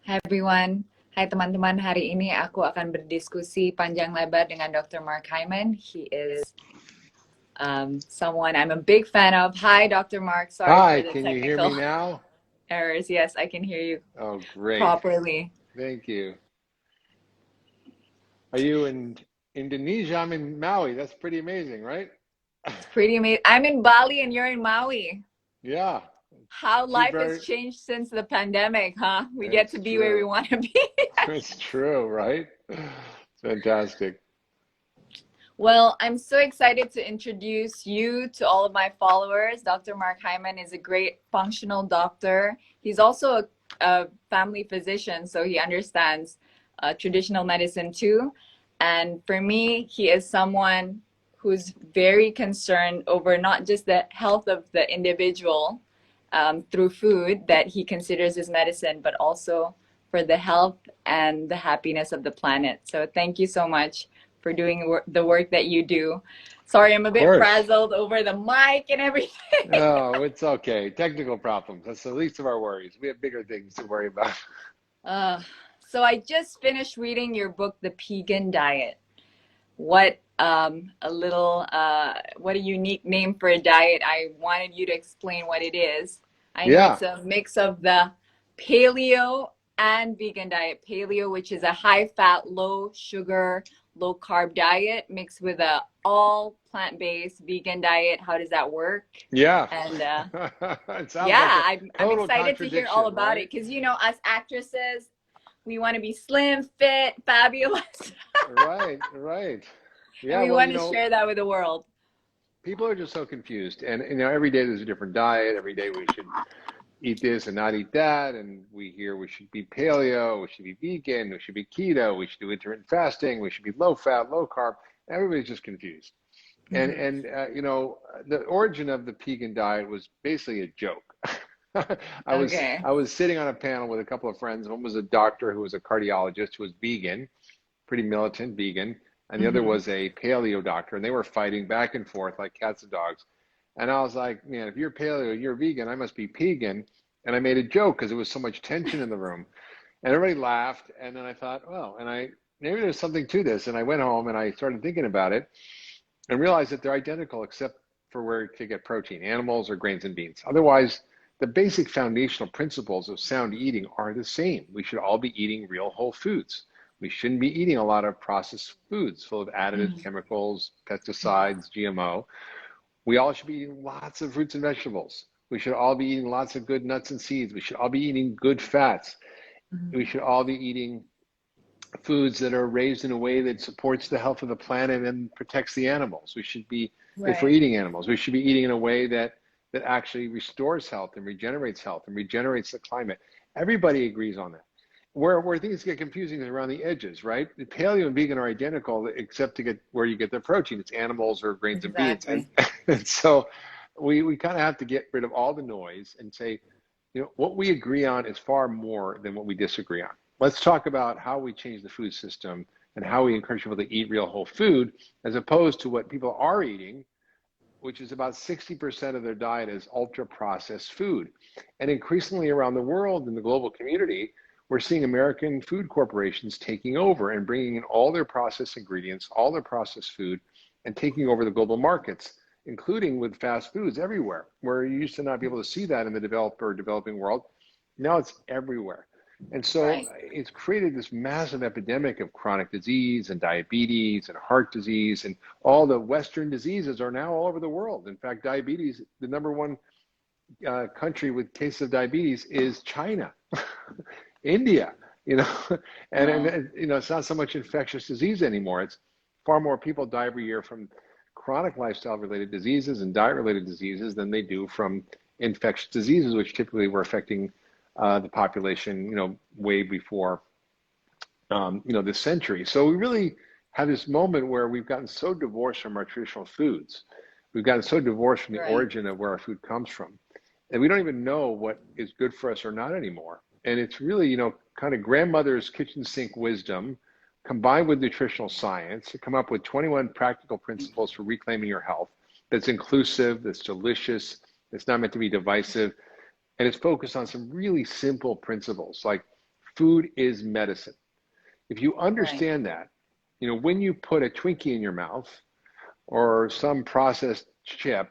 Hai everyone. Hai teman-teman, hari ini aku akan berdiskusi panjang lebar dengan Dr. Mark Hyman. He is someone I'm a big fan of. Hi, Dr. Mark. Sorry for Hi, the can you hear me technical now? errors. Yes, I can hear you Oh, great. properly. Thank you. Are you in Indonesia? I'm in Maui. That's pretty amazing, right? It's pretty amazing. I'm in Bali and you're in Maui. Yeah, How two life has very, changed since the pandemic, huh? We get to it's be where we true. want to be. It's true, right? It's fantastic. Well, I'm so excited to introduce you to all of my followers. Dr. Mark Hyman is a great functional doctor. He's also a family physician, so he understands traditional medicine too. And for me, he is someone who's very concerned over not just the health of the individual through food that he considers as medicine, but also for the health and the happiness of the planet. So thank you so much for doing the work that you do. Sorry, I'm a Of bit course. frazzled over the mic and everything. Oh, it's okay. Technical problems. That's the least of our worries. We have bigger things to worry about. uh, so I just finished reading your book, The Pegan Diet. What what a unique name for a diet. I wanted you to explain what it is. I know Yeah, it's a mix of the paleo and vegan diet. Paleo, which is a high fat, low sugar, low carb diet mixed with a all plant-based vegan diet. How does that work? yeah. And It sounds like yeah, a I'm total excited to hear all contradiction, about right? it because us actresses, we want to be slim, fit, fabulous, Right, right. and Yeah, we well, want to share that with the world. people are just so confused, and every day there's a different diet. Every day we should eat this and not eat that, and we hear we should be paleo, we should be vegan, we should be keto, we should do intermittent fasting, we should be low fat, low carb. Everybody's just confused. And Mhm. the origin of the Pegan diet was basically a joke. Okay. I was sitting on a panel with a couple of friends. One was a doctor who was a cardiologist who was vegan, pretty militant vegan, and the other Hmm. was a paleo doctor, and they were fighting back and forth like cats and dogs. And I was like, man, if you're paleo, you're vegan, I must be pegan. And I made a joke because there was so much tension in the room. And everybody laughed. And then I thought, oh, maybe there's something to this. And I went home and I started thinking about it and realized that they're identical except for where to get protein, animals or grains and beans. Otherwise, the basic foundational principles of sound eating are the same. We should all be eating real whole foods. We shouldn't be eating a lot of processed foods full of additives, Hmm. chemicals, pesticides, GMO. We all should be eating lots of fruits and vegetables. We should all be eating lots of good nuts and seeds. We should all be eating good fats. We Hmm. should all be eating foods that are raised in a way that supports the health of the planet and protects the animals. We should be, if we're Right. eating animals, we should be eating in a way that actually restores health and regenerates the climate. Everybody agrees on that. Where things get confusing is around the edges, right? The paleo and vegan are identical except to get where you get the protein. It's animals or grains and beans. And, Exactly. and so we kind of have to get rid of all the noise and say, what we agree on is far more than what we disagree on. Let's talk about how we change the food system and how we encourage people to eat real whole food as opposed to what people are eating, which is about 60% of their diet is ultra processed food. And increasingly around the world in the global community, we're seeing American food corporations taking over and bringing in all their processed ingredients, all their processed food, and taking over the global markets, including with fast foods everywhere, where you used to not be able to see that in the developed or developing world. Now it's everywhere. And so Right. it's created this massive epidemic of chronic disease and diabetes and heart disease, and all the Western diseases are now all over the world. In fact, diabetes, the number one country with cases of diabetes is China, India, you know, Wow. it's not so much infectious disease anymore. It's far more people die every year from chronic lifestyle related diseases and diet related diseases than they do from infectious diseases, which typically were affecting the population, way before, this century. So we really have this moment where we've gotten so divorced from our traditional foods. We've gotten so divorced from the Right. origin of where our food comes from. And we don't even know what is good for us or not anymore. And it's really, kind of grandmother's kitchen sink wisdom combined with nutritional science to come up with 21 practical principles for reclaiming your health that's inclusive, that's delicious, that's not meant to be divisive, and it's focused on some really simple principles like food is medicine. If you Right. understand that, when you put a Twinkie in your mouth or some processed chip,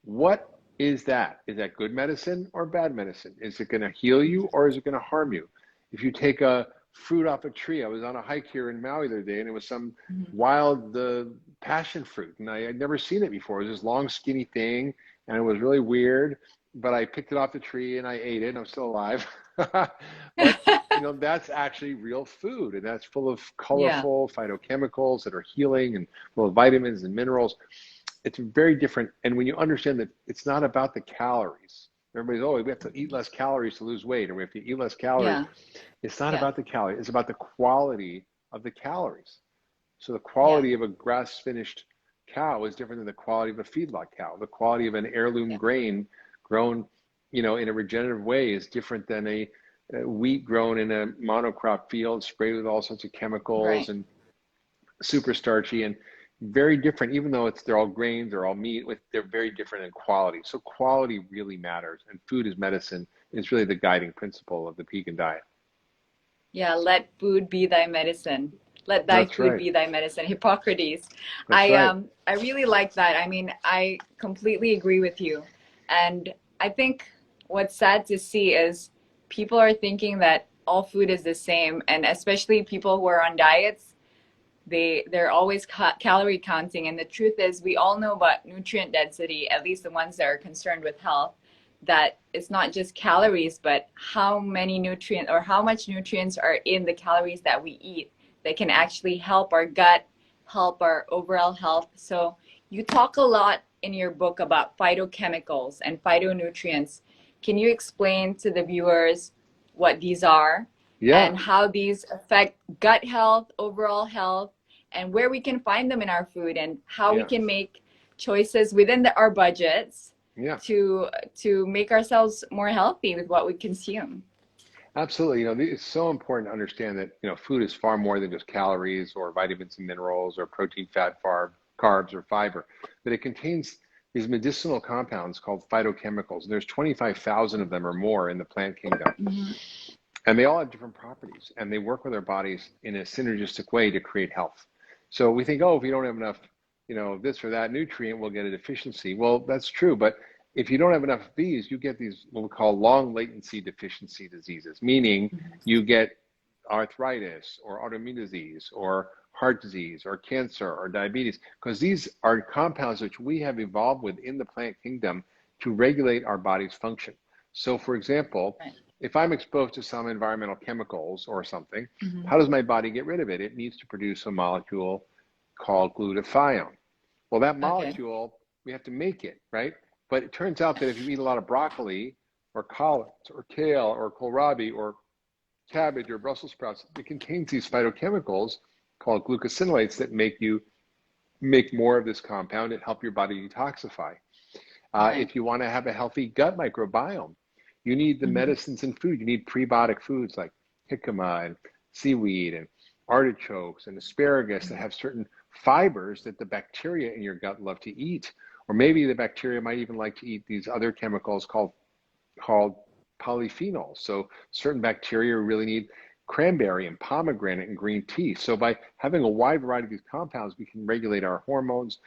what is that? Is that good medicine or bad medicine? Is it going to heal you or is it going to harm you? If you take a fruit off a tree, I was on a hike here in Maui the other day, and it was some Mhm. wild passion fruit, and I had never seen it before. It was this long, skinny thing, and it was really weird. But I picked it off the tree and I ate it. And I'm still alive, but that's actually real food, and that's full of Yeah. colorful phytochemicals that are healing and full of vitamins and minerals. It's very different. And when you understand that it's not about the calories, everybody's, oh, we have to eat less calories to lose weight, or we have to eat less calories. Yeah. It's not Yeah. about the calories. It's about the quality of the calories. So the Yeah. quality of a grass finished cow is different than the quality of a feedlot cow. The quality of an heirloom Yeah. grain grown, in a regenerative way is different than a wheat grown in a monocrop field sprayed with all sorts of chemicals Right. and super starchy and very different. Even though they're all grains, they're all meat, they're very different in quality. So quality really matters, and food is medicine is really the guiding principle of the vegan diet. Yeah, let food be thy medicine. Let thy That's food right. be thy medicine. Hippocrates. That's right. I really like that. I mean, I completely agree with you. And I think what's sad to see is people are thinking that all food is the same, and especially people who are on diets, they're always calorie counting, and the truth is we all know about nutrient density, at least the ones that are concerned with health, that it's not just calories but how many nutrients or how much nutrients are in the calories that we eat that can actually help our gut, help our overall health. So you talk a lot in your book about phytochemicals and phytonutrients. Can you explain to the viewers what these are Yeah. and how these affect gut health, overall health, and where we can find them in our food, and how we Yeah. can make choices within our budgets Yeah. to make ourselves more healthy with what we consume. Absolutely. It's so important to understand that, food is far more than just calories or vitamins and minerals or protein, fat, carbs, or fiber. That it contains these medicinal compounds called phytochemicals. And there's 25,000 of them or more in the plant kingdom. Mm-hmm. And they all have different properties, and they work with our bodies in a synergistic way to create health. So we think, oh, if you don't have enough, this or that nutrient, we'll get a deficiency. Well, that's true, but if you don't have enough of these, you get these what we call long latency deficiency diseases, meaning you get arthritis or autoimmune disease or heart disease or cancer or diabetes, because these are compounds which we have evolved within the plant kingdom to regulate our body's function. So, for example, Right. if I'm exposed to some environmental chemicals or something, Mm-hmm. how does my body get rid of it? It needs to produce a molecule called glutathione. Well, that Okay. molecule, we have to make it, right? But it turns out that if you eat a lot of broccoli or collards or kale or kohlrabi or cabbage or Brussels sprouts, it contains these phytochemicals called glucosinolates that make you make more of this compound and help your body detoxify. Right. If you want to have a healthy gut microbiome, you need the Mm-hmm. medicines in food. You need prebiotic foods like jicama and seaweed and artichokes and asparagus that have certain fibers that the bacteria in your gut love to eat. Or maybe the bacteria might even like to eat these other chemicals called polyphenols. So certain bacteria really need cranberry and pomegranate and green tea. So by having a wide variety of these compounds, we can regulate our hormones.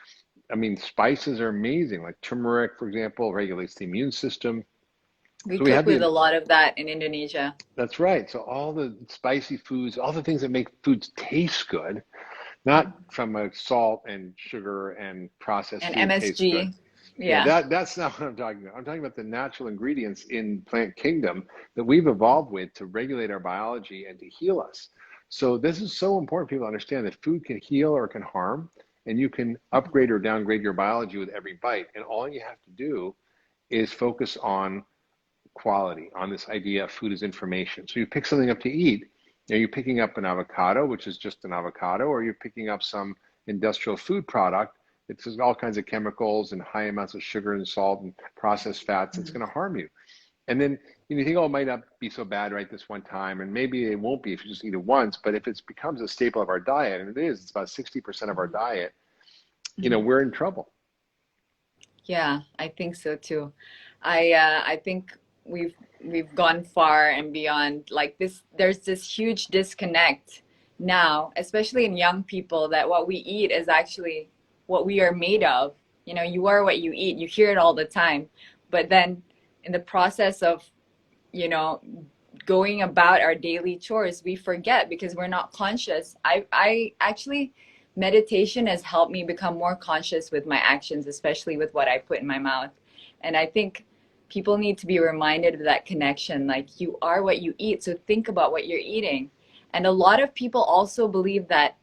I mean, spices are amazing. Like turmeric, for example, regulates the immune system. We So we cook have with a the, lot of that in Indonesia. that's right. So all the spicy foods, all the things that make foods taste good, not Mhm. from a salt and sugar and processed And food taste good. MSG. Yeah, Yeah. that's not what I'm talking about. I'm talking about the natural ingredients in plant kingdom that we've evolved with to regulate our biology and to heal us. So this is so important people understand that food can heal or can harm, and you can Mhm. upgrade or downgrade your biology with every bite. And all you have to do is focus on quality, on this idea of food as information. So you pick something up to eat. Are you picking up an avocado, which is just an avocado, or you're picking up some industrial food product? It's all kinds of chemicals and high amounts of sugar and salt and processed fats. It's Mhm. going to harm you. And then you think, oh, it might not be so bad right this one time, and maybe it won't be if you just eat it once. But if it becomes a staple of our diet, and it is, it's about 60% of our Mhm. diet, Mhm. we're in trouble. Yeah, I think so too. I think we've gone far and beyond. Like this, there's this huge disconnect now, especially in young people, that what we eat is actually what we are made of. You know, you are what you eat. You hear it all the time, but then in the process of, you know, going about our daily chores, we forget because we're not conscious. I actually, meditation has helped me become more conscious with my actions, especially with what I put in my mouth. And I think people need to be reminded of that connection. Like, you are what you eat, so think about what you're eating. And a lot of people also believe that,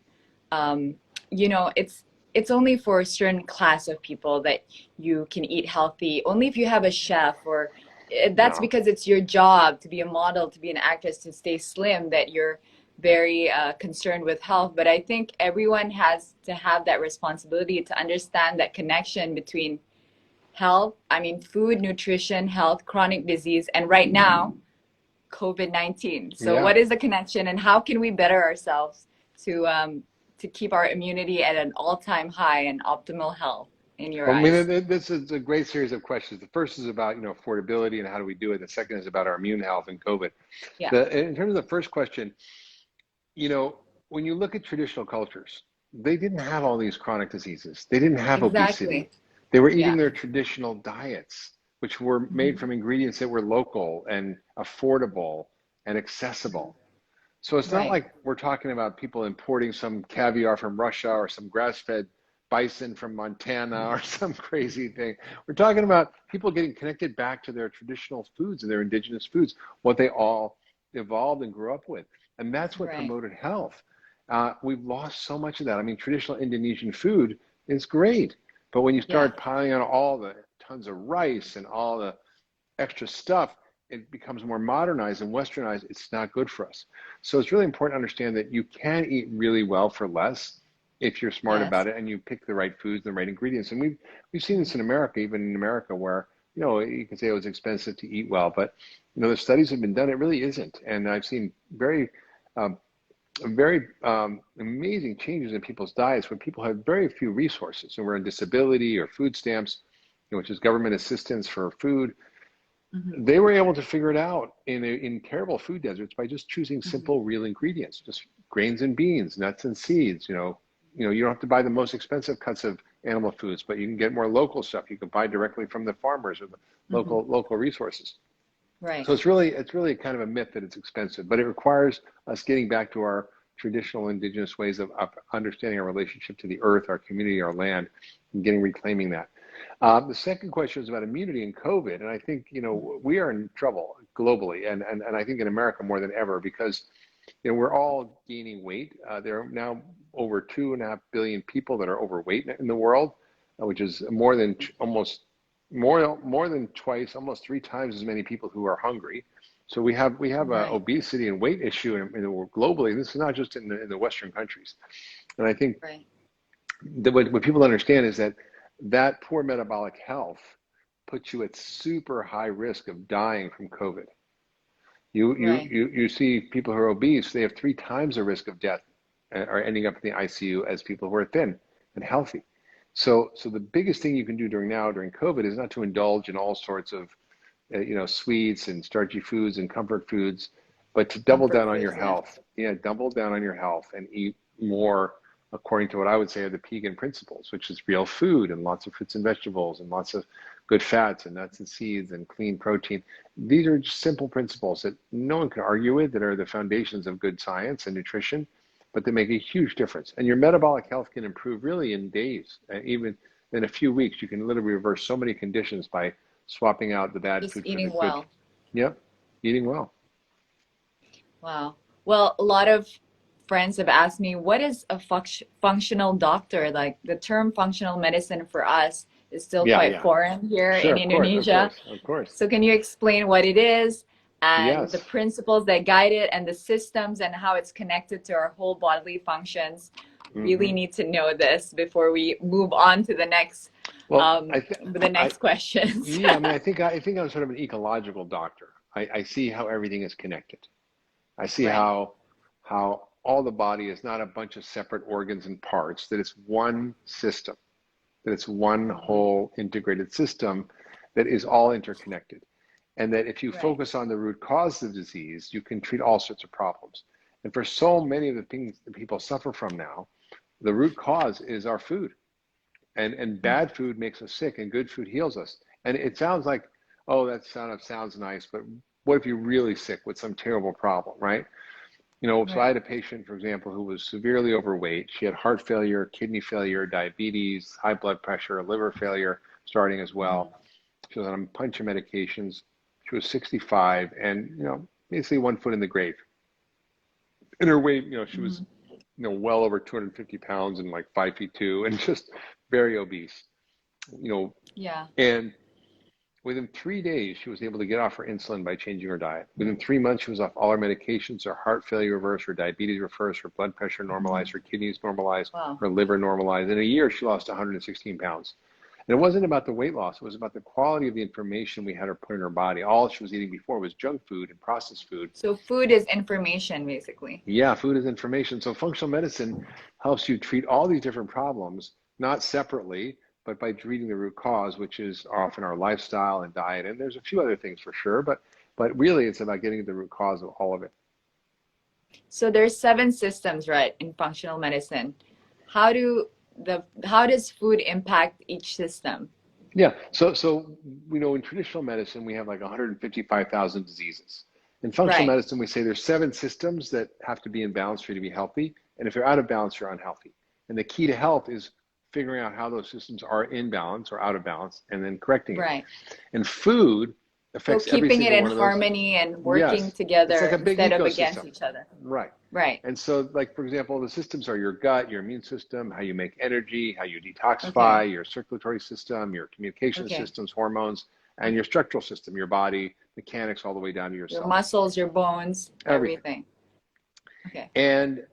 um, you know, it's only for a certain class of people that you can eat healthy. Only if you have a chef, or that's No. because it's your job to be a model, to be an actress, to stay slim, that you're very concerned with health. But I think everyone has to have that responsibility to understand that connection between health, I mean, food, nutrition, health, chronic disease, and right now, COVID-19. So Yeah. what is the connection, and how can we better ourselves to keep our immunity at an all-time high and optimal health in your Well, I mean, eyes? this is a great series of questions. The first is about, affordability and how do we do it. The second is about our immune health and COVID. Yeah, In terms of the first question, you know, when you look at traditional cultures, they didn't have all these chronic diseases. They didn't have obesity. exactly. They were eating Yeah. their traditional diets, which were made Mhm. from ingredients that were local and affordable and Mhm. accessible. So it's not Right. like we're talking about people importing some caviar from Russia or some grass-fed bison from Montana or some crazy thing. We're talking about people getting connected back to their traditional foods and their indigenous foods, what they all evolved and grew up with. And that's what Right. promoted health. We've lost so much of that. I mean, traditional Indonesian food is great, but when you Yeah. start piling on all the tons of rice and all the extra stuff, it becomes more modernized and westernized. It's not good for us. So it's really important to understand that you can eat really well for less if you're smart Yes. about it and you pick the right foods, the right ingredients. And we've seen this in America, even in America, where you can say it was expensive to eat well, but the studies have been done. It really isn't. And I've seen um, very amazing changes in people's diets when people have very few resources and we're on disability or food stamps, which is government assistance for food. Hmm. They were able to figure it out in terrible food deserts by just choosing Hmm. simple, real ingredients, just grains and beans, nuts and seeds. You don't have to buy the most expensive cuts of animal foods, but you can get more local stuff. You can buy directly from the farmers or the Hmm. local resources. Right. So it's really kind of a myth that it's expensive, but it requires us getting back to our traditional indigenous ways of understanding our relationship to the earth, our community, our land, and reclaiming that. The second question is about immunity and COVID, and I think we are in trouble globally, and I think in America more than ever because we're all gaining weight. There are now over 2.5 billion people that are overweight in the world, which is more than twice, almost three times as many people who are hungry. So we have a Right. obesity and weight issue in the world globally. This is not just in the Western countries, and I think Right. that what people understand is that poor metabolic health puts you at super high risk of dying from COVID. Right. You see people who are obese, they have three times the risk of death or ending up in the ICU as people who are thin and healthy. So the biggest thing you can do during COVID is not to indulge in all sorts of sweets and starchy foods and comfort foods, but to double Comfort down on your foods. Yeah. health. Yeah, double down on your health and eat more according to what I would say are the Pegan principles, which is real food and lots of fruits and vegetables and lots of good fats and nuts and seeds and clean protein. These are just simple principles that no one can argue with, that are the foundations of good science and nutrition, but they make a huge difference. And your metabolic health can improve really in days, even in a few weeks. You can literally reverse so many conditions by swapping out the bad Just food for the eating good. well. Yep, eating well. Wow. Well, a lot of friends have asked me, what is a functional doctor? Like, the term functional medicine for us is still Yeah, quite yeah. foreign here Sure, in of course, of Indonesia. course, of course. So can you explain what it is and the Yes. principles that guide it and the systems and how it's connected to our whole bodily functions? Really Hmm. need to know this before we move on to Well, I think the I next questions. yeah. I mean, I think I'm sort of an ecological doctor. I see how everything is connected. I see Right. how all the body is not a bunch of separate organs and parts. That it's one system. That it's one Hmm. whole integrated system that is all interconnected. and that if you Right. focus on the root cause of disease, you can treat all sorts of problems. And for so many of the things that people suffer from now, the root cause is our food. And Mm. bad food makes us sick, and good food heals us. And it sounds like, oh, that sounds nice, but what if you're really sick with some terrible problem, right? So I Right. had a patient, for example, who was severely overweight. She had heart failure, kidney failure, diabetes, high blood pressure, liver failure starting as well. Mm. She was on a bunch of medications. She was 65 and, basically 1 foot in the grave. And her weight, she was, Mm. well over 250 pounds and like 5 feet 2 and just very obese, you know, Yeah. and within 3 days, she was able to get off her insulin by changing her diet. Within 3 months, she was off all her medications. Her heart failure reversed, her diabetes reversed, her blood pressure normalized, Mm. her kidneys normalized, Wow. her liver normalized. In a year, she lost 116 pounds. And it wasn't about the weight loss. It was about the quality of the information we had her put in her body. All she was eating before was junk food and processed food. So food is information, basically. Yeah, food is information. So functional medicine helps you treat all these different problems, not separately, but by treating the root cause, which is often our lifestyle and diet. And there's a few other things for sure, but really it's about getting to the root cause of all of it. So there's 7 systems, right, in functional medicine. How does food impact each system? Yeah. So in traditional medicine we have like 155,000 diseases. In functional Right. medicine we say there's 7 systems that have to be in balance for you to be healthy, and if they're out of balance, you're unhealthy. And the key to health is figuring out how those systems are in balance or out of balance and then correcting it. Right. And food So affects every keeping it single in one of those. harmony and working Yes. It's together like a big instead of against ecosystem. each other. Right. Right. And so, like, for example, the systems are your gut, your immune system, how you make energy, how you Okay. detoxify, your circulatory system, your communication Okay. systems, hormones, and your structural system, your body, mechanics, all the way down to your Your cells, muscles, your bones, everything. everything. Okay. And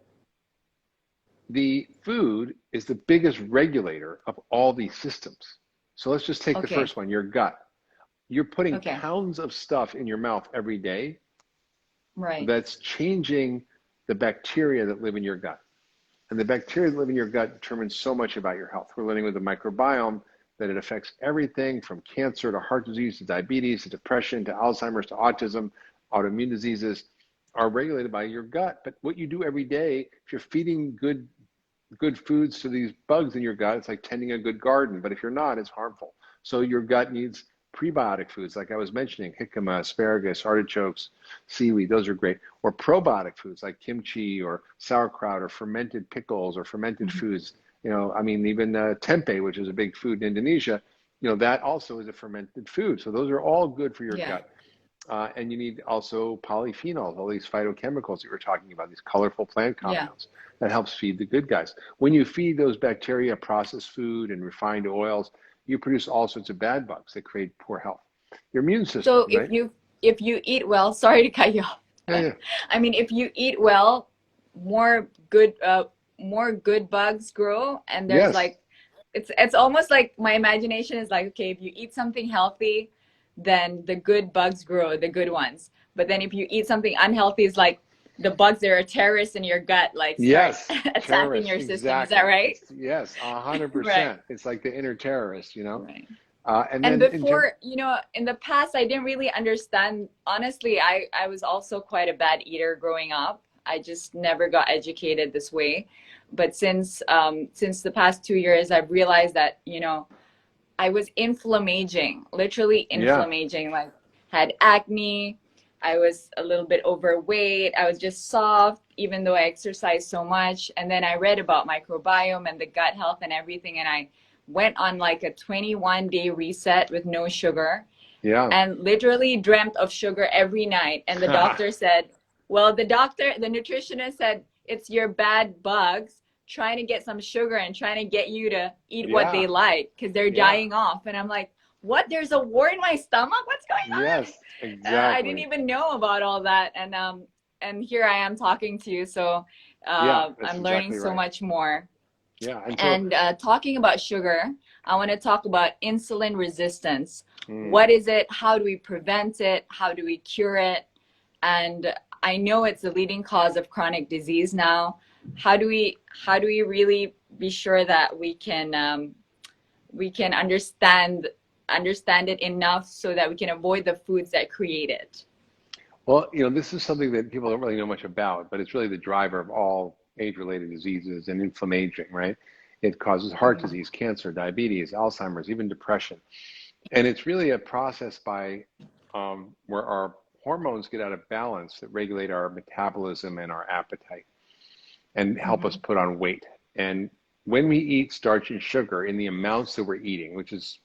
the food is the biggest regulator of all these systems. So let's just take the Okay. first one, your gut. You're putting Okay. pounds of stuff in your mouth every day Right. that's changing the bacteria that live in your gut. And the bacteria that live in your gut determines so much about your health. We're learning with the microbiome that it affects everything from cancer to heart disease to diabetes to depression to Alzheimer's to autism. Autoimmune diseases are regulated by your gut. But what you do every day, if you're feeding good foods to these bugs in your gut, it's like tending a good garden. But if you're not, it's harmful. So your gut needs prebiotic foods, like I was mentioning, jicama, asparagus, artichokes, seaweed, those are great. Or probiotic foods like kimchi or sauerkraut or fermented pickles or fermented Mhm. foods. Even tempeh, which is a big food in Indonesia, that also is a fermented food. So those are all good for your Yeah. gut. And you need also polyphenols, all these phytochemicals that we were talking about, these colorful plant Yeah. compounds that helps feed the good guys. When you feed those bacteria processed food and refined oils, you produce all sorts of bad bugs that create poor health. Your immune system, So right? if you eat well, sorry to cut you off. Yeah, yeah. I mean, if you eat well, more good more good bugs grow, and there's Yes. like it's almost like my imagination is like, okay, if you eat something healthy, then the good bugs grow, the good ones. But then if you eat something unhealthy, it's like the bugs that are terrorists in your gut like start Yes. attacking Terrorists. your system. Is that Exactly. right? It's yes, Right. 100%. It's like the inner terrorist. Right. And And then in general, before, in the past, I didn't really understand. Honestly, I was also quite a bad eater growing up. I just never got educated this way. But since the past 2 years, I've realized that, I was inflammaging, literally yeah, inflammaging, like had acne. I was a little bit overweight. I was just soft, even though I exercised so much. And then I read about microbiome and the gut health and everything. And I went on like a 21-day reset with no sugar yeah. and literally dreamt of sugar every night. And the doctor said, well, the nutritionist said, it's your bad bugs trying to get some sugar and trying to get you to eat what Yeah, they like because they're yeah. dying off. And I'm like, what? There's a war in my stomach? What's going on? Yes, I didn't exactly. even know about all that. And here I am talking to you. So Yeah, that's I'm learning exactly so right. much more. Yeah, and so And talking about sugar, I want to talk about insulin resistance. mm, What is it? How do we prevent it? How do we cure it? And I know it's the leading cause of chronic disease now. How do we really be sure that we can understand understand it enough so that we can avoid the foods that create it? Well, this is something that people don't really know much about, but it's really the driver of all age-related diseases and inflammation, right? It causes heart Mhm. disease, cancer, diabetes, Alzheimer's, even depression. And it's really a process by where our hormones get out of balance that regulate our metabolism and our appetite and help us Mhm. put on weight. And when we eat starch and sugar in the amounts that we're eating, which is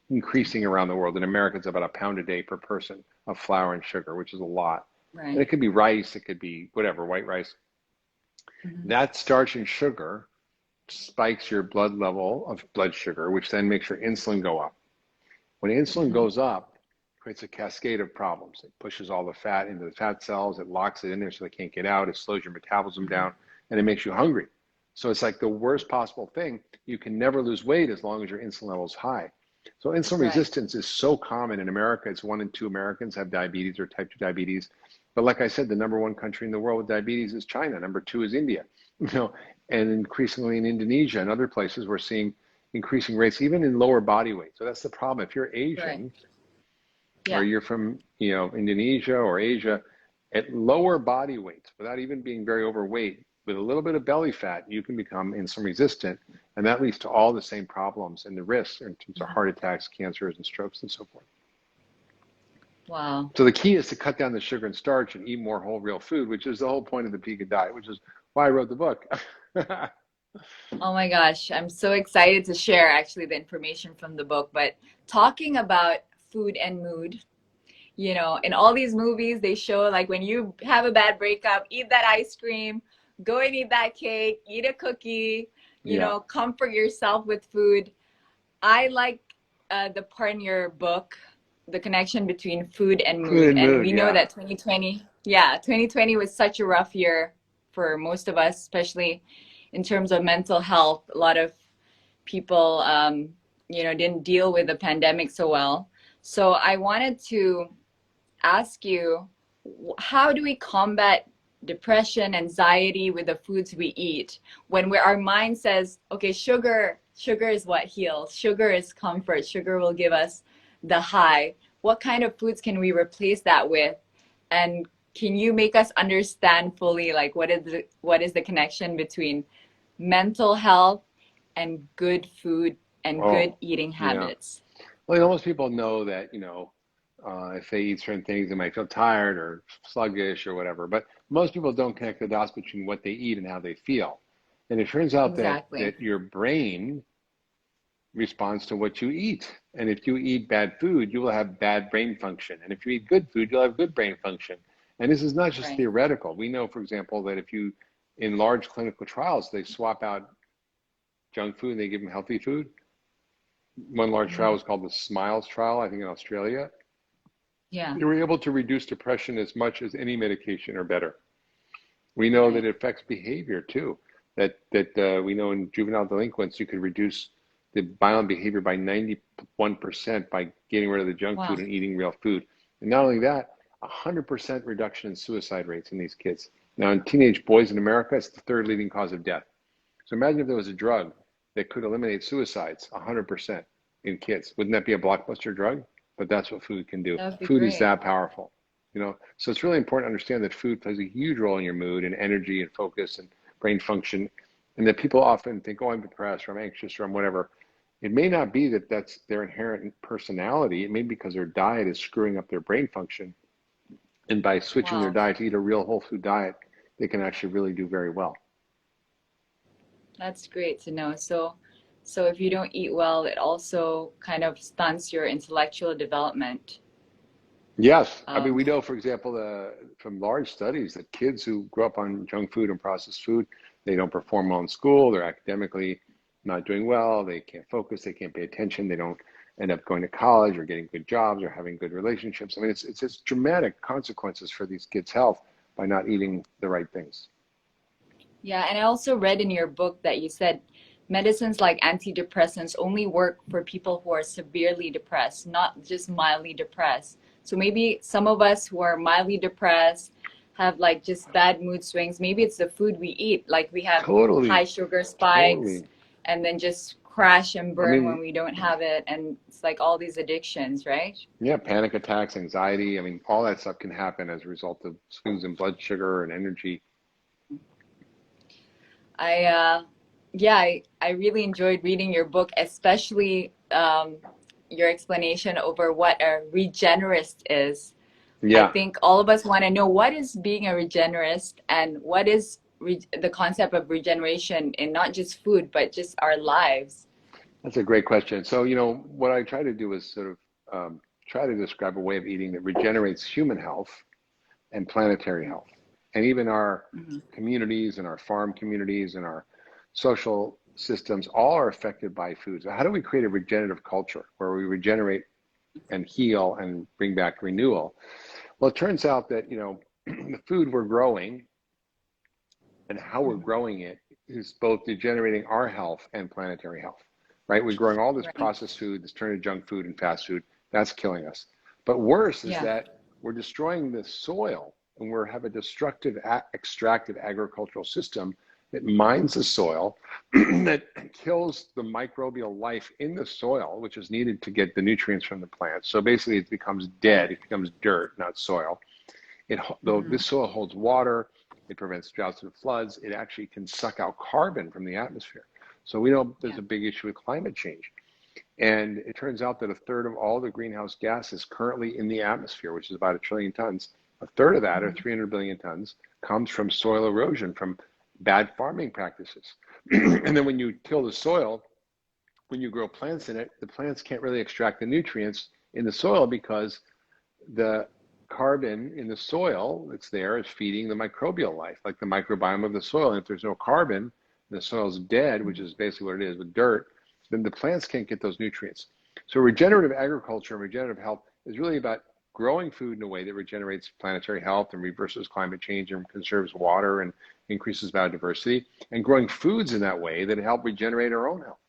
increasing around the world. In America, it's about a pound a day per person of flour and sugar, which is a lot. And it Right. could be rice, it could be whatever, white rice. Mhm. That starch and sugar spikes your blood level of blood sugar, which then makes your insulin go up. When insulin Mhm. goes up, it creates a cascade of problems. It pushes all the fat into the fat cells, it locks it in there so they can't get out, it slows your metabolism Mhm. down, and it makes you hungry. So it's like the worst possible thing. You can never lose weight as long as your insulin level is high. So insulin Right. resistance is so common in America. It's 1 in 2 Americans have diabetes or type 2 diabetes. But like I said, the number one country in the world with diabetes is China. Number two is India. You know, and increasingly in Indonesia and other places, we're seeing increasing rates, even in lower body weight. So that's the problem. If you're Right. Asian or Yeah. you're from, Indonesia or Asia, at lower body weights, without even being very overweight, with a little bit of belly fat, you can become insulin resistant, and that leads to all the same problems and the risks in terms of Mhm. heart attacks, cancers, and strokes, and so forth. Wow. So the key is to cut down the sugar and starch and eat more whole, real food, which is the whole point of the Vegan diet, which is why I wrote the book. Oh my gosh, I'm so excited to share actually the information from the book. But talking about food and mood, in all these movies, they show like when you have a bad breakup, eat that ice cream, go and eat that cake, eat a cookie, Yeah, comfort yourself with food. I like the part in your book, the connection between food and food mood. and And mood. we know Yeah, that 2020, yeah, 2020 was such a rough year for most of us, especially in terms of mental health. A lot of people, didn't deal with the pandemic so well. So I wanted to ask you, how do we combat depression, anxiety with the foods we eat when our mind says, okay, sugar is what heals, sugar is comfort, sugar will give us the high. What kind of foods can we replace that with? And can you make us understand fully like what is the connection between mental health and good food and good oh, eating yeah. habits? Well, most people know that, if they eat certain things, they might feel tired or sluggish or whatever. But most people don't connect the dots between what they eat and how they feel. And it turns out that Exactly. your brain responds to what you eat. And if you eat bad food, you will have bad brain function. And if you eat good food, you'll have good brain function. And this is not just Right. theoretical. We know, for example, that if you, in large clinical trials, they swap out junk food and they give them healthy food. One large trial Mhm. was called the SMILES trial, I think in Australia. Yeah. They were able to reduce depression as much as any medication or better. We know that Right. it affects behavior too. We know in juvenile delinquents you could reduce the violent behavior by 91% by getting rid of the junk Wow. food and eating real food. And not only that, 100% reduction in suicide rates in these kids. Now, in teenage boys in America, it's the third leading cause of death. So imagine if there was a drug that could eliminate suicides 100% in kids. Wouldn't that be a blockbuster drug? But that's what food can do. That would be Food is great. that powerful. So it's really important to understand that food plays a huge role in your mood and energy and focus and brain function, and that people often think, oh, I'm depressed or I'm anxious or I'm whatever. It may not be that that's their inherent personality. It may be because their diet is screwing up their brain function, and by switching their Wow. diet to eat a real whole food diet, they can actually really do very well. That's great to know. So if you don't eat well, it also kind of stunts your intellectual development. Yes. I mean, Um, we know, for example, from large studies that kids who grow up on junk food and processed food, they don't perform well in school, they're academically not doing well, they can't focus, they can't pay attention, they don't end up going to college or getting good jobs or having good relationships. I mean, it's just dramatic consequences for these kids' health by not eating the right things. yeah, and I also read in your book that you said medicines like antidepressants only work for people who are severely depressed, not just mildly depressed. So maybe some of us who are mildly depressed have like just bad mood swings. Maybe it's the food we eat, like we have high Totally, sugar spikes totally. and then just crash and I burn when mean, we don't have it, and it's like all these addictions, right? yeah, panic attacks, anxiety. I mean, all that stuff can happen as a result of swings in blood sugar and energy. I yeah, I really enjoyed reading your book, especially your explanation over what a regenerist is. I Yeah, think all of us want to know what is being a regenerist and what is the concept of regeneration in not just food, but just our lives. that's a great question. So, what I try to do is sort of try to describe a way of eating that regenerates human health and planetary health. And even our Mhm. communities and our farm communities and our social systems all are affected by food. So how do we create a regenerative culture where we regenerate and heal and bring back renewal? Well, it turns out that, the food we're growing and how we're Mhm. growing it is both degenerating our health and planetary health, right? We're growing all this Right. processed food, this turning to junk food and fast food. That's killing us. But worse is Yeah. that we're destroying the soil and we have a destructive extractive agricultural system that mines the soil, that kills the microbial life in the soil, which is needed to get the nutrients from the plants. So basically, it becomes dead. It becomes dirt, not soil. Though Mhm. this soil holds water, it prevents droughts and floods. It actually can suck out carbon from the atmosphere. So we know there's Yeah. a big issue with climate change. And it turns out that a third of all the greenhouse gases currently in the atmosphere, which is about 1 trillion tons, a third of that, or Mhm. 300 billion tons, comes from soil erosion, from bad farming practices. And then when you till the soil, when you grow plants in it, the plants can't really extract the nutrients in the soil because the carbon in the soil that's there is feeding the microbial life, like the microbiome of the soil. And if there's no carbon, the soil's dead, which is basically what it is with dirt, then the plants can't get those nutrients. So regenerative agriculture and regenerative health is really about growing food in a way that regenerates planetary health and reverses climate change and conserves water and increases biodiversity, and growing foods in that way that help regenerate our own health.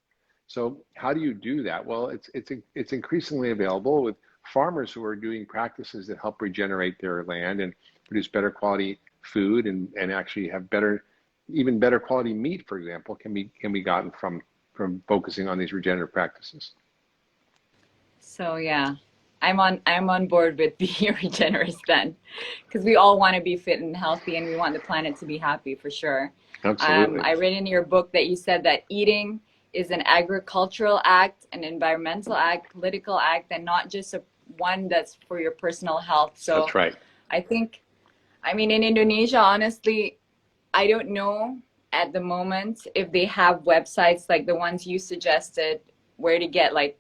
So how do you do that? Well, it's increasingly available with farmers who are doing practices that help regenerate their land and produce better quality food, and actually have even better quality meat, for example, can be gotten from focusing on these regenerative practices. So yeah, I'm on board with being a regenerist then, because we all want to be fit and healthy, and we want the planet to be happy for sure. Absolutely. I read in your book that you said that eating is an agricultural act, an environmental act, political act, and not just one that's for your personal health. That's So right. I think, I mean, in Indonesia, honestly, I don't know at the moment if they have websites like the ones you suggested where to get like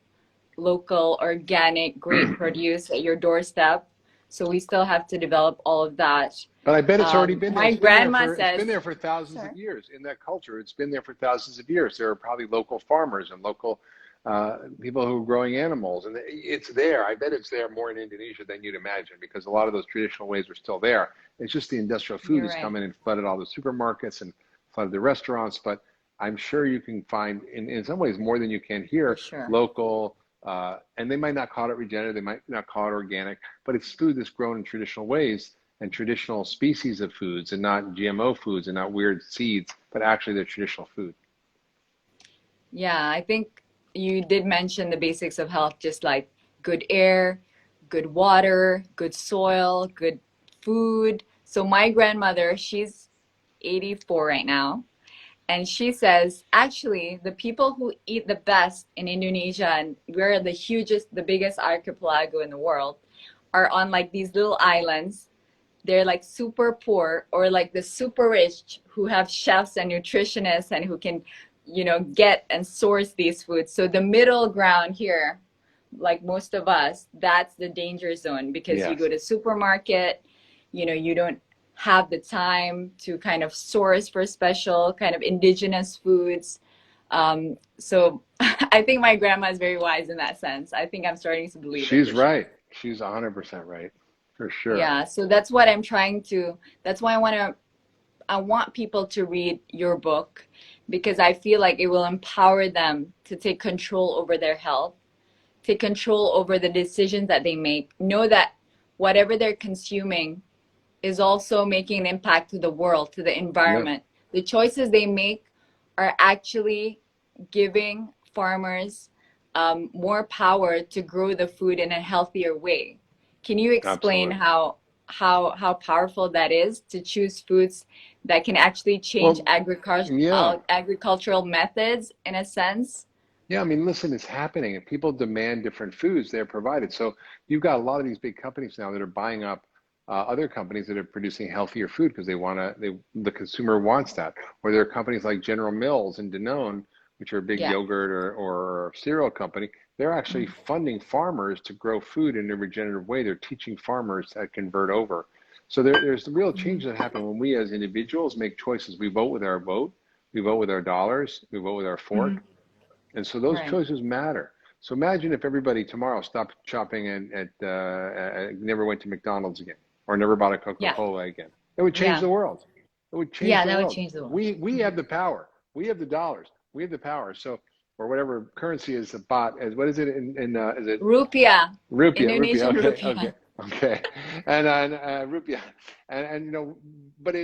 local, organic, great produce at your doorstep. So we still have to develop all of that. But I bet it's already been there. My It's been there grandma for it's been says, there for thousands of sure. years in that culture. It's been there for thousands of years. There are probably local farmers and local people who are growing animals, and it's there. I bet it's there more in Indonesia than you'd imagine, because a lot of those traditional ways are still there. It's just the industrial food You're has right. come in and flooded all the supermarkets and flooded the restaurants. But I'm sure you can find, in some ways, more than you can For here, sure. local. And they might not call it regenerative, they might not call it organic, but it's food that's grown in traditional ways and traditional species of foods, and not GMO foods and not weird seeds, but actually they're traditional food. Yeah, I think you did mention the basics of health, just like good air, good water, good soil, good food. So my grandmother, she's 84 right now. And she says, actually, the people who eat the best in Indonesia, and we're the biggest archipelago in the world, are on like these little islands. They're like super poor or like the super rich who have chefs and nutritionists and who can, get and source these foods. So the middle ground here, like most of us, that's the danger zone because you Yes. go to supermarket, you don't have the time to kind of source for special kind of indigenous foods. So I think my grandma is very wise in that sense. I think I'm starting to believe it She's for sure. right. She's 100% right, for sure. Yeah, so that's what I'm trying to, that's why I want people to read your book because I feel like it will empower them to take control over their health, take control over the decisions that they make, know that whatever they're consuming is also making an impact to the world, to the Yeah. environment. The choices they make are actually giving farmers more power to grow the food in a healthier way. Can you explain Absolutely. how powerful that is to choose foods that can actually change Well, yeah. agricultural methods in a sense? Yeah, I mean, listen, it's happening, and people demand different foods. They're provided. So you've got a lot of these big companies now that are buying up other companies that are producing healthier food because they want to. The consumer wants that. Or there are companies like General Mills and Danone, which are a big Yeah. yogurt or cereal company. They're actually Mhm. funding farmers to grow food in a regenerative way. They're teaching farmers to convert over. So there's the real change Mhm. that happen when we as individuals make choices. We vote with our vote, we vote with our dollars, we vote with our fork. Mhm. And so those Right. choices matter. So imagine if everybody tomorrow stopped shopping never went to McDonald's again, or never bought a Yeah. Coca-Cola again. It would change Yeah. the world. It would change Yeah, the that would world. change the world. We Mhm. have the power. We have the dollars. We have the power. So, or whatever currency is the bot. As what is it in is it Rupiah, Rupiah. Indonesian Okay, okay, rupiah. okay. And Rupiah, and but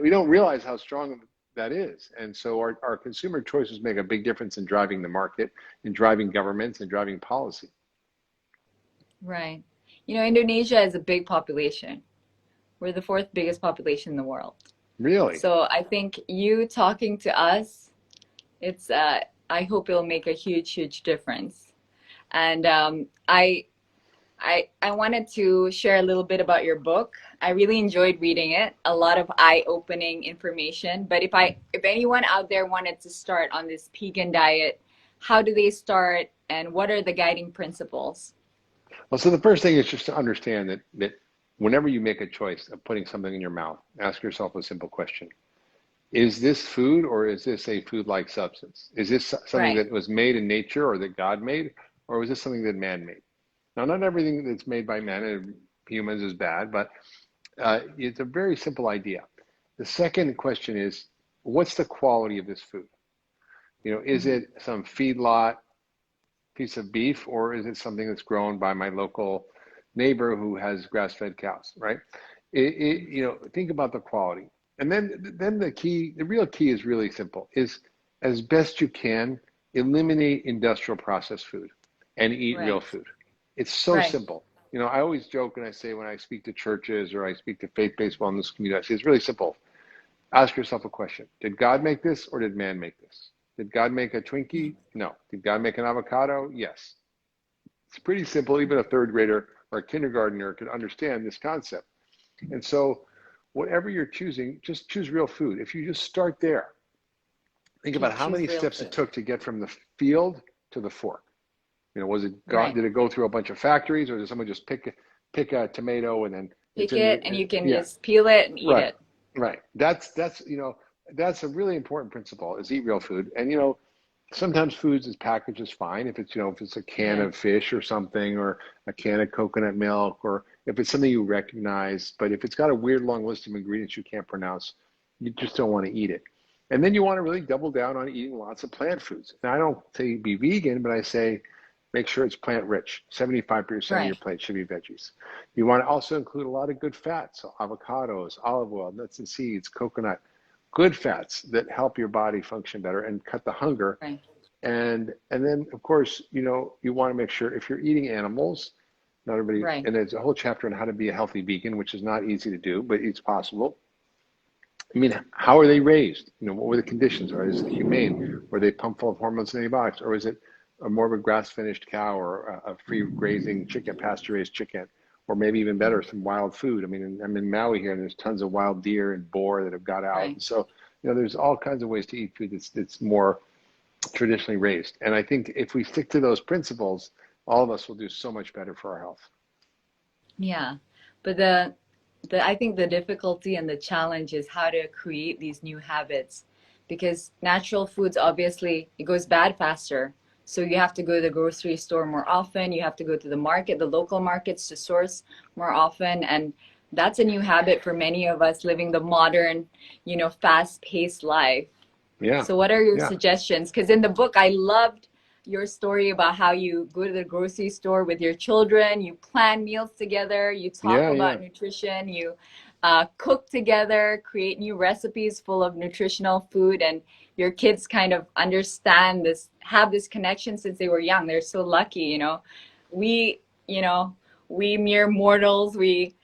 we don't realize how strong that is. And so our consumer choices make a big difference in driving the market, in driving governments, and driving policy. Right. Indonesia is a big population. We're the fourth biggest population in the world. Really? So I think you talking to us, it's I hope it'll make a huge, huge difference. And I wanted to share a little bit about your book. I really enjoyed reading it. A lot of eye-opening information. But if anyone out there wanted to start on this vegan diet, how do they start and what are the guiding principles? Well, so the first thing is just to understand that whenever you make a choice of putting something in your mouth, ask yourself a simple question. Is this food or is this a food-like substance? Is this something Right. that was made in nature or that God made, or is this something that man made? Now, not everything that's made by men and humans is bad, but it's a very simple idea. The second question is, what's the quality of this food? Is Mhm. it some feedlot piece of beef, or is it something that's grown by my local neighbor who has grass-fed cows, right? Think about the quality. And then the real key is really simple, is as best you can, eliminate industrial processed food and eat real Right. food. It's so Right. simple. I always joke and I say when I speak to churches or I speak to faith-based wellness community, I say it's really simple. Ask yourself a question. Did God make this or did man make this? Did God make a Twinkie? No. Did God make an avocado? Yes. It's pretty simple. Even a third grader or a kindergartner could understand this concept. And so, whatever you're choosing, just choose real food. If you just start there, think about how Choose many real steps it food. took to get from the field to the fork. Was it Right. did it go through a bunch of factories, or did someone just pick a tomato and then it's Pick in it your and you can yeah, just peel it and eat right, it. right. That's a really important principle is eat real food. And sometimes foods is packaged is fine if it's a can Yeah. of fish or something or a can of coconut milk or if it's something you recognize. But if it's got a weird long list of ingredients you can't pronounce, you just don't want to eat it. And then you want to really double down on eating lots of plant foods. And I don't say be vegan, but I say make sure it's plant rich. 75% of your Right. plate should be veggies. You want to also include a lot of good fats, so avocados, olive oil, nuts and seeds, coconut, good fats that help your body function better and cut the hunger. Right. And then of course, you want to make sure if you're eating animals, not everybody, Right. and there's a whole chapter on how to be a healthy vegan, which is not easy to do, but it's possible. I mean, how are they raised? What were the conditions? Or is it humane? Were they pumped full of hormones and antibiotics? Or is it more of a grass-finished cow or a free grazing chicken, pasture-raised chicken? Or maybe even better, some wild food. I mean, I'm in Maui here, and there's tons of wild deer and boar that have got out. Right. And so, there's all kinds of ways to eat food that's more traditionally raised. And I think if we stick to those principles, all of us will do so much better for our health. Yeah. But the I think the difficulty and the challenge is how to create these new habits because natural foods obviously it goes bad faster. So you have to go to the grocery store more often, you have to go to the market, the local markets to source more often and that's a new habit for many of us living the modern, fast-paced life. Yeah, So what are your yeah, suggestions? Because in the book, I loved your story about how you go to the grocery store with your children, you plan meals together, you talk yeah, yeah. about nutrition, you cook together, create new recipes full of nutritional food, and your kids kind of understand this, have this connection since they were young. They're so lucky, we, you know, we mere mortals, we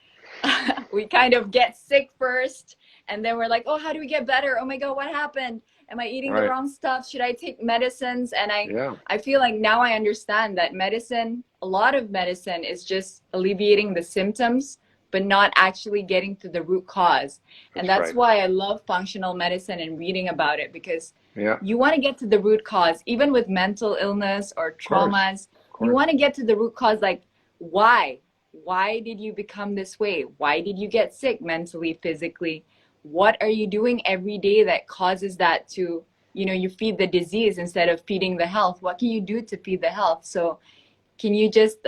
we kind of get sick first, and then we're like, oh, how do we get better? Oh my God, what happened? Am I eating the Right. wrong stuff? Should I take medicines? And Yeah. I feel like now I understand that medicine, a lot of medicine is just alleviating the symptoms, but not actually getting to the root cause. And That's that's right. why I love functional medicine and reading about it, because Yeah. you want to get to the root cause, even with mental illness or Of course. traumas. Of You course. want to get to the root cause, like why? Why did you become this way? Why did you get sick mentally, physically? What are you doing every day that causes that to, you feed the disease instead of feeding the health? What can you do to feed the health? So can you just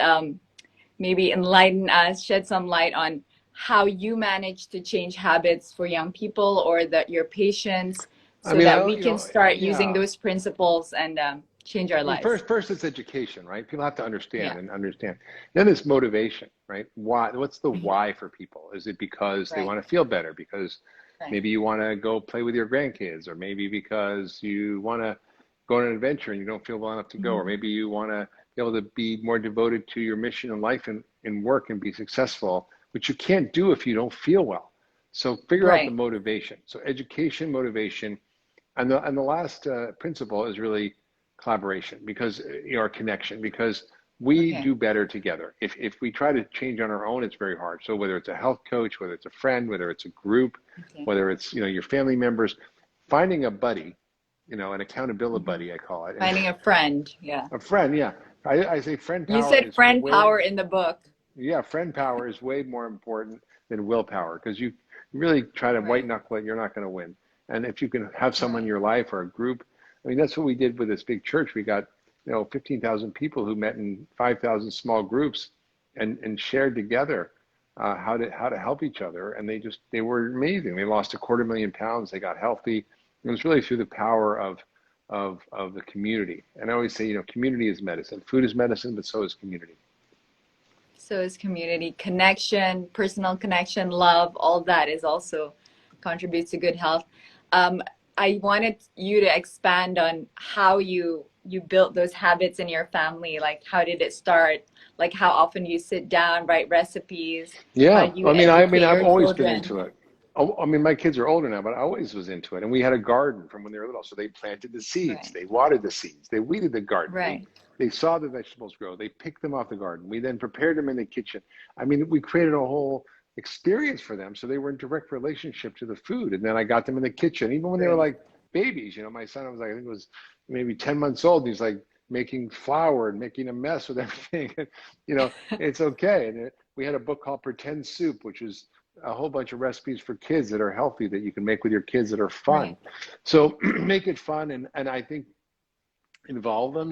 maybe enlighten us, shed some light on how you manage to change habits for young people or your patients, I so mean, that we can start using yeah. those principles and change our I mean, lives? first it's education, right? People have to Yeah. understand. Then it's motivation, right? Why? What's the Mhm. why for people? Is it because they Right. want to feel better? Because Right. maybe you want to go play with your grandkids, or maybe because you want to go on an adventure and you don't feel well enough to go, or Mhm. maybe you want to be able to be more devoted to your mission in life and in work and be successful, which you can't do if you don't feel well. So figure out the Right. motivation. So education, motivation, and the last principle is really collaboration, because our connection, because we Okay. do better together. If we try to change on our own, it's very hard. So whether it's a health coach, whether it's a friend, whether it's a group, Okay. whether it's your family members, finding a buddy, an accountability Hmm. buddy, I call it, and Finding a friend. Yeah. a friend. Yeah, I say friend You power said is friend way power in the book. yeah, friend power is way more important than willpower, because you really try to white Right. knuckle it, you're not going to win. And if you can have someone in Right. your life or a group, I mean, that's what we did with this big church. We got, 15,000 people who met in 5,000 small groups and shared together how to help each other. And they were amazing. They lost 250,000 pounds. They got healthy. It was really through the power of the community. And I always say, community is medicine. Food is medicine, but so is community. So is community connection, personal connection, love, all that is also contributes to good health. Um, I wanted you to expand on how you built those habits in your family. Like, how did it start? Like, how often do you sit down, write recipes? How Yeah, do you I mean, educate I've your always been children? into it. I mean, my kids are older now, but I always was into it. And we had a garden from when they were little, so they planted the seeds, Right, they watered the seeds, they weeded the garden, right, they saw the vegetables grow, they picked them off the garden. We then prepared them in the kitchen. I mean, we created a whole experience for them, so they were in direct relationship to the food. And then I got them in the kitchen, even when they were great. like babies. My son was like, I think it was maybe 10 months old. And he's like making flour and making a mess with everything. It's okay. And we had a book called Pretend Soup, which is a whole bunch of recipes for kids that are healthy that you can make with your kids that are fun. Right. So make it fun, and I think involve them.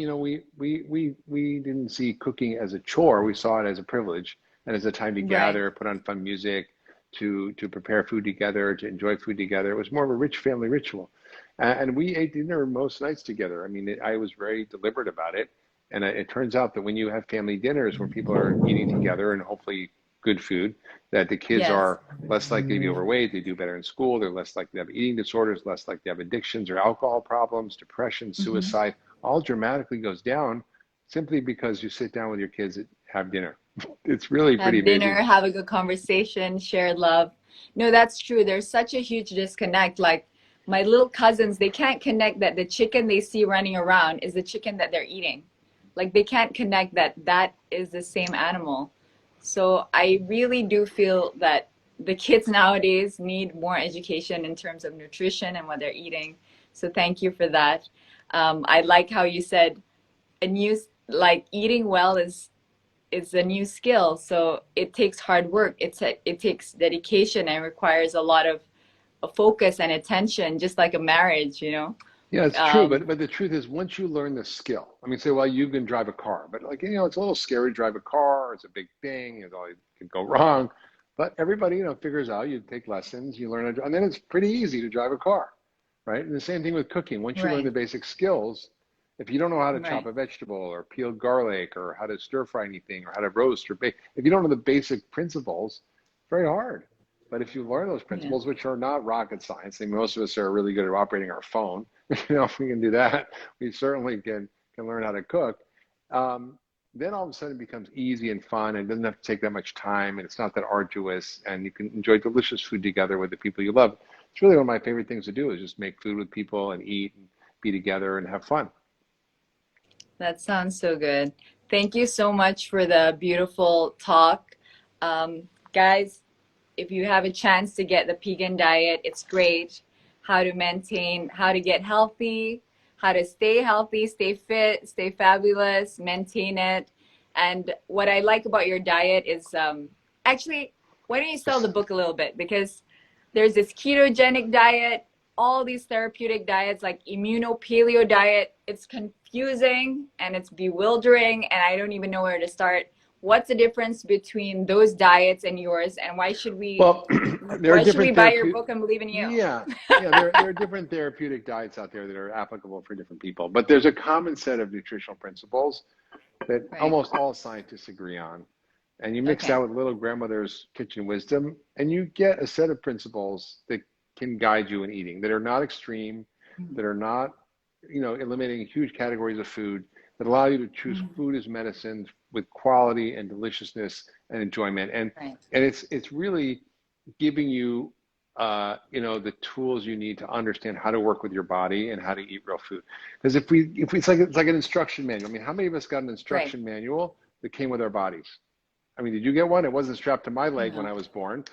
We didn't see cooking as a chore. We saw it as a privilege and as a time to Right. gather, put on fun music, to prepare food together, to enjoy food together. It was more of a rich family ritual, and we ate dinner most nights together. I mean, I was very deliberate about it, and it turns out that when you have family dinners where people are eating together and hopefully good food, that the kids Yes. are less likely to be overweight, they do better in school, they're less likely to have eating disorders, less likely to have addictions or alcohol problems, depression, Hmm. suicide, all dramatically goes down simply because you sit down with your kids and have dinner. It's really pretty Have dinner, amazing. have a good conversation, share love. No, that's true. There's such a huge disconnect. Like my little cousins, they can't connect that the chicken they see running around is the chicken that they're eating. Like they can't connect that that is the same animal. So I really do feel that the kids nowadays need more education in terms of nutrition and what they're eating. So thank you for that. I like how you said a new, like eating well is a new skill, so it takes hard work. It takes dedication and requires a lot of focus and attention, just like a marriage. Yeah, it's true, Um, but the truth is, once you learn the skill, I mean, say, well, you can drive a car, but like, it's a little scary to drive a car. It's a big thing. It all can go wrong. But everybody, figures out. You take lessons, you learn, and then it's pretty easy to drive a car, right? And the same thing with cooking. Once you learn right, the basic skills, if you don't know how to chop right, a vegetable or peel garlic or how to stir fry anything or how to roast or bake, if you don't know the basic principles, it's very hard. But if you learn those Yeah. principles, which are not rocket science, and most of us are really good at operating our phone, if we can do that, we certainly can learn how to cook. Then all of a sudden it becomes easy and fun and doesn't have to take that much time and it's not that arduous and you can enjoy delicious food together with the people you love. It's really one of my favorite things to do is just make food with people and eat and be together and have fun. That sounds so good. Thank you so much for the beautiful talk. Guys, if you have a chance to get the vegan diet, it's great. How to maintain, how to get healthy, how to stay fit, stay fabulous, maintain it. And what I like about your diet is actually, why don't you sell the book a little bit? Because there's this ketogenic diet, all these therapeutic diets like immuno-paleo diet. It's confusing and it's bewildering, and I don't even know where to start. What's the difference between those diets and yours, and why should we Well, there are different buy your book and believe in you? Yeah, there are different therapeutic diets out there that are applicable for different people, but there's a common set of nutritional principles that Right. almost all scientists agree on. And you mix Okay. that with little grandmother's kitchen wisdom, and you get a set of principles that can guide you in eating that are not extreme, that are not, eliminating huge categories of food, that allow you to choose food as medicine with quality and deliciousness and enjoyment. And Right. and it's really giving you the tools you need to understand how to work with your body and how to eat real food. Because if it's like an instruction manual. I mean, how many of us got an instruction manual that came with our bodies? I mean, did you get one? It wasn't strapped to my leg when No. I was born.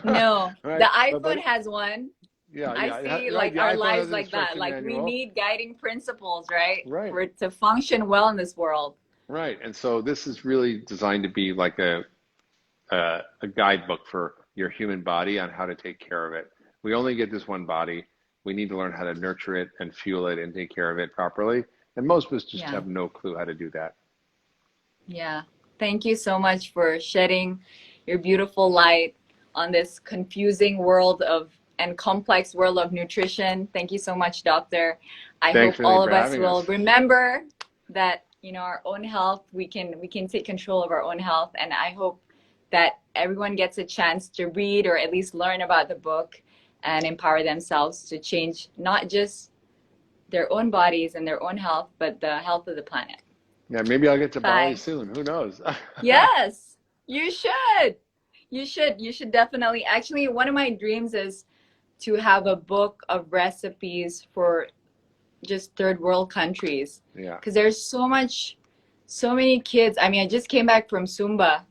No. Right? The iPhone has one. Yeah, I see right. like The our iPhone lives has an like that. instruction Like we manual. need guiding principles, right? Right. For to function well in this world. Right. And so this is really designed to be like a guidebook for your human body on how to take care of it. We only get this one body. We need to learn how to nurture it and fuel it and take care of it properly. And most of us just have no clue how to do that. Yeah. Thank you so much for shedding your beautiful light on this confusing world and complex world of nutrition. Thank you so much, Doctor. I Thanks, hope all Raline, of for us having will us. remember that, our own health, we can take control of our own health. And I hope that everyone gets a chance to read or at least learn about the book and empower themselves to change not just their own bodies and their own health, but the health of the planet. Yeah, maybe I'll get to Bali Bye. soon. Who knows? Yes, you should. You should definitely. Actually, one of my dreams is to have a book of recipes for just third world countries. Yeah. Because there's so many kids. I mean, I just came back from Sumba.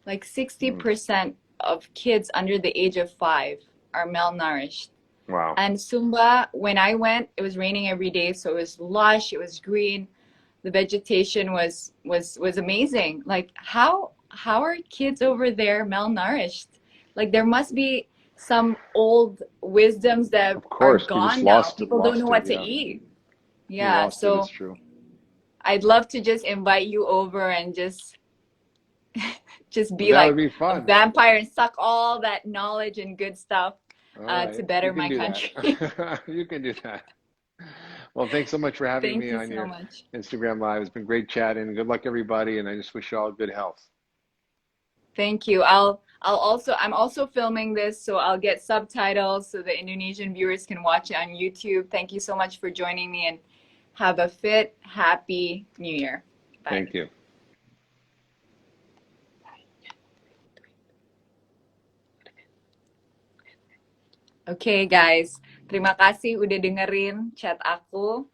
Like 60% of kids under the age of 5 are malnourished. Wow. And Sumba, when I went, it was raining every day, so it was lush, it was green. The vegetation was amazing. Like how are kids over there malnourished? Like there must be some old wisdoms that Of are course, we just gone now. People don't lost know it. what to Yeah, eat. we Yeah, lost it. so It's true. I'd love to just invite you over and just be That would like be a fun. vampire and suck all that knowledge and good stuff All right, to better you can my do country. that. You can do that. Well, thanks so much for having Thank me you on so your much. Instagram Live. It's been great chatting. Good luck, everybody, and I just wish you all good health. Thank you. I'm also filming this, so I'll get subtitles so the Indonesian viewers can watch it on YouTube. Thank you so much for joining me, and have a fit, happy New Year. Bye. Thank you. Okay, guys. Terima kasih udah dengerin chat aku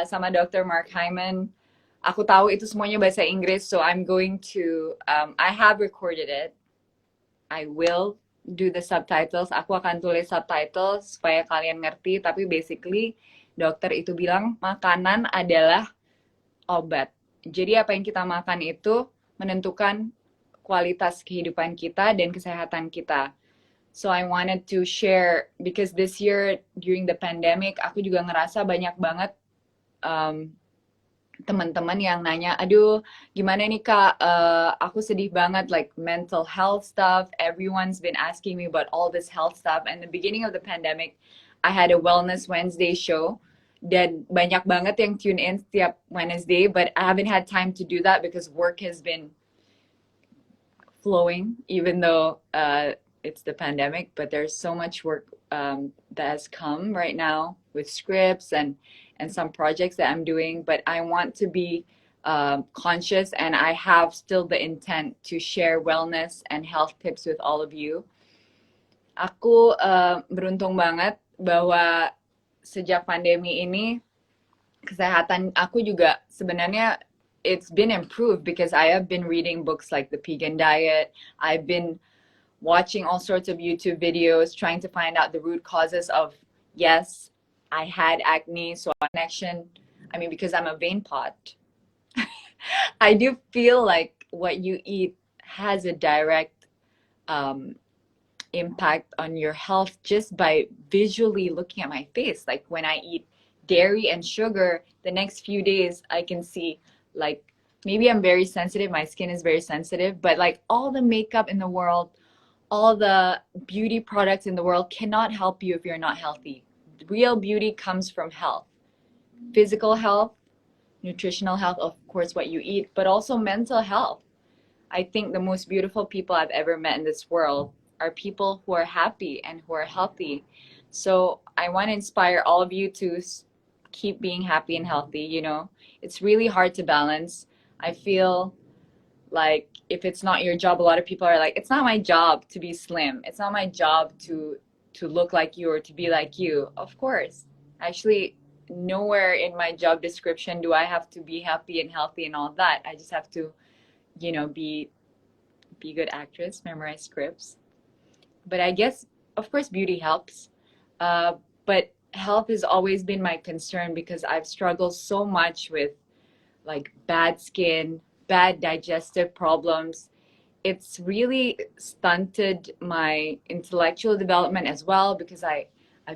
sama Dr. Mark Hyman. Aku tahu itu semuanya bahasa Inggris, so I'm going to, I have recorded it. I will do the subtitles. Aku akan tulis subtitles supaya kalian ngerti. Tapi basically, dokter itu bilang makanan adalah obat. Jadi apa yang kita makan itu menentukan kualitas kehidupan kita dan kesehatan kita. So I wanted to share, because this year during the pandemic, aku juga ngerasa banyak banget teman-teman yang nanya, aduh gimana nih kak, aku sedih banget, like mental health stuff. Everyone's been asking me about all this health stuff. And the beginning of the pandemic, I had a Wellness Wednesday show. Dan banyak banget yang tune in setiap Wednesday, but I haven't had time to do that because work has been flowing, even though it's the pandemic, but there's so much work that has come right now with scripts and some projects that I'm doing. But I want to be conscious, and I have still the intent to share wellness and health tips with all of you. Aku beruntung banget bahwa sejak pandemi ini kesehatan aku juga sebenarnya it's been improved because I have been reading books like The Vegan Diet. I've been watching all sorts of YouTube videos, trying to find out the root causes of, yes, I had acne, so a connection. I mean, because I'm a vein pot, I do feel like what you eat has a direct impact on your health just by visually looking at my face. Like when I eat dairy and sugar, the next few days I can see, like, maybe I'm very sensitive, my skin is very sensitive, but like all the makeup in the world, all the beauty products in the world cannot help you if you're not healthy. Real beauty comes from health, physical health, nutritional health, of course, what you eat, but also mental health. I think the most beautiful people I've ever met in this world are people who are happy and who are healthy. So I want to inspire all of you to keep being happy and healthy. You know, it's really hard to balance. I feel like if it's not your job, a lot of people are like, it's not my job to be slim. It's not my job to look like you or to be like you. Of course. Actually, nowhere in my job description do I have to be happy and healthy and all that. I just have to, you know, be a good actress, memorize scripts. But I guess, of course, beauty helps. But health has always been my concern because I've struggled so much with like bad skin, bad digestive problems. It's really stunted my intellectual development as well because I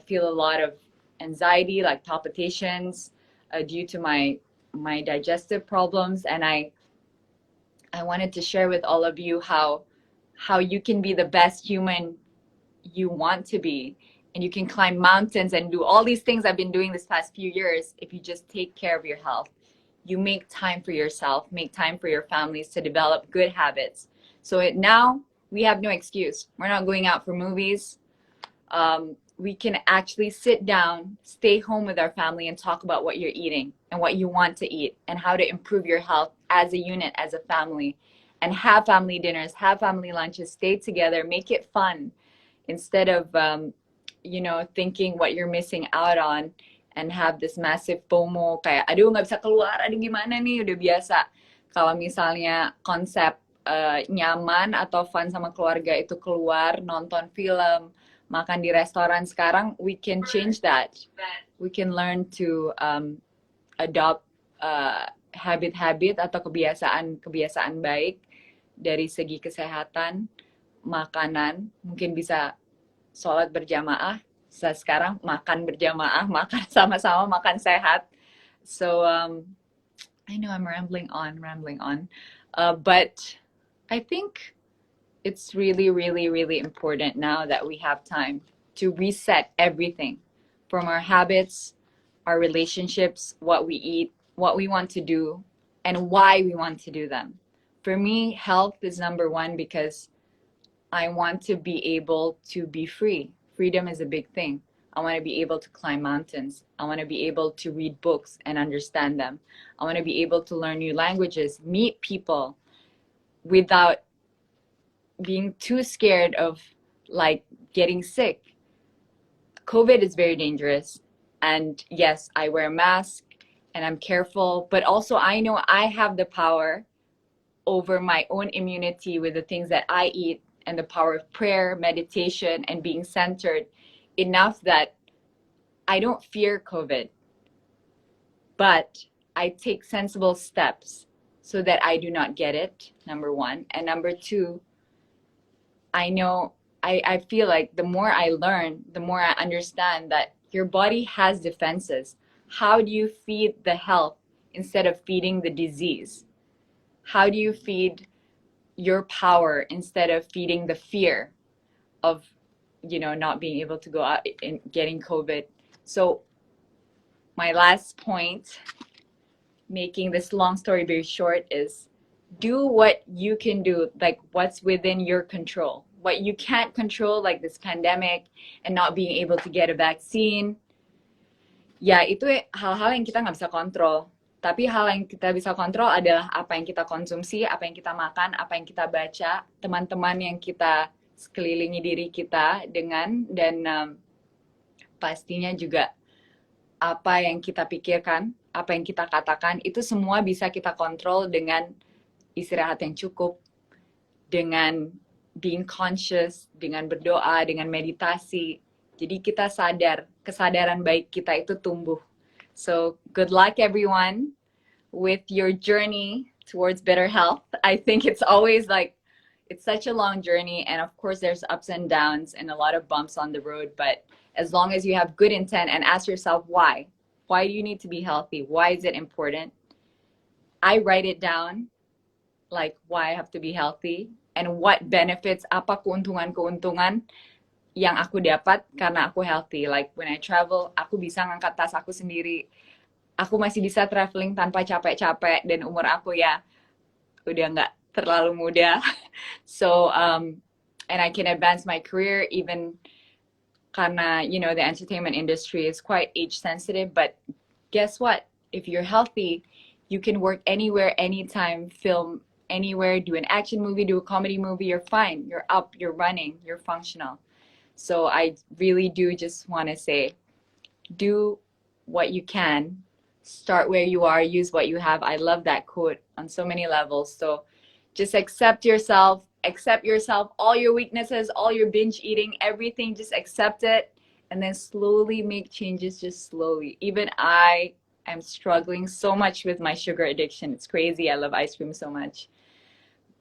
feel a lot of anxiety, like palpitations, due to my digestive problems. And I wanted to share with all of you how you can be the best human you want to be, and you can climb mountains and do all these things I've been doing this past few years if you just take care of your health. You make time for yourself, make time for your families to develop good habits. So now we have no excuse. We're not going out for movies. We can actually sit down, stay home with our family and talk about what you're eating and what you want to eat and how to improve your health as a unit, as a family, and have family dinners, have family lunches, stay together, make it fun instead of, you know, thinking what you're missing out on and have this massive FOMO kayak aduh nggak bisa keluar, aduh gimana nih, udah biasa kalau misalnya konsep nyaman atau fun sama keluarga itu keluar nonton film, makan di restoran. Sekarang we can change that. We can learn to adopt habit-habit atau kebiasaan baik dari segi kesehatan, makanan. Mungkin bisa sholat berjamaah. Sekarang makan berjamaah, makan sama-sama, makan sehat. So I know I'm rambling on, but I think it's really, really, really important now that we have time to reset everything from our habits, our relationships, what we eat, what we want to do, and why we want to do them. For me, health is number one because I want to be able to be free. Freedom is a big thing. I want to be able to climb mountains. I want to be able to read books and understand them. I want to be able to learn new languages, meet people without being too scared of like getting sick. COVID is very dangerous. And yes, I wear a mask and I'm careful, but also I know I have the power over my own immunity with the things that I eat and the power of prayer, meditation, and being centered enough that I don't fear COVID, but I take sensible steps so that I do not get it, number one. And number two, I know, I feel like the more I learn, the more I understand that your body has defenses. How do you feed the health instead of feeding the disease? How do you feed your power instead of feeding the fear of, you know, not being able to go out and getting COVID? So my last point, making this long story very short, is do what you can do, like what's within your control. what you can't control, like this pandemic and not being able to get a vaccine, ya itu hal-hal yang kita nggak bisa kontrol. Tapi hal yang kita bisa kontrol adalah apa yang kita konsumsi, apa yang kita makan, apa yang kita baca, teman-teman yang kita sekelilingi diri kita dengan, dan pastinya juga apa yang kita pikirkan, apa yang kita katakan, itu semua bisa kita kontrol dengan istirahat yang cukup, dengan being conscious, dengan berdoa, dengan meditasi. Jadi kita sadar, kesadaran baik kita itu tumbuh. So good luck everyone with your journey towards better health. I think it's always like, it's such a long journey, and of course there's ups and downs and a lot of bumps on the road, but as long as you have good intent and ask yourself why do you need to be healthy? Why is it important? I write it down, like why I have to be healthy and what benefits, apa keuntungan-keuntungan yang aku dapat karena aku healthy. Like when I travel, aku bisa ngangkat tas aku sendiri. Aku masih bisa traveling tanpa capek-capek, dan umur aku ya udah nggak terlalu muda. So, and I can advance my career even karena, you know, the entertainment industry is quite age sensitive, but guess what? If you're healthy, you can work anywhere, anytime, film anywhere, do an action movie, do a comedy movie, you're fine. You're up, you're running, you're functional. So I really do just want to say, do what you can, start where you are, use what you have. I love that quote on so many levels. So just accept yourself, all your weaknesses, all your binge eating, everything, just accept it, and then slowly make changes, just slowly. Even I am struggling so much with my sugar addiction. It's crazy. I love ice cream so much.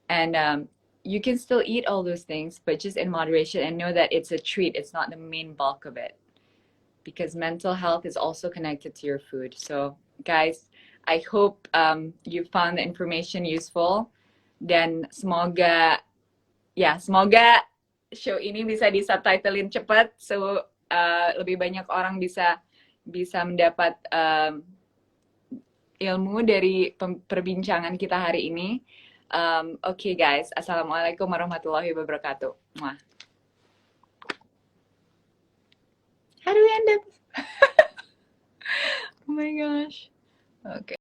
And you can still eat all those things, but just in moderation, and know that it's a treat. It's not the main bulk of it, because mental health is also connected to your food. So guys, I hope you found the information useful, dan semoga show ini bisa di-subtitlein cepat, so lebih banyak orang bisa mendapat ilmu dari perbincangan kita hari ini. Okay guys, assalamualaikum warahmatullahi wabarakatuh. Mwah. How do we end it? Oh my gosh. Okay.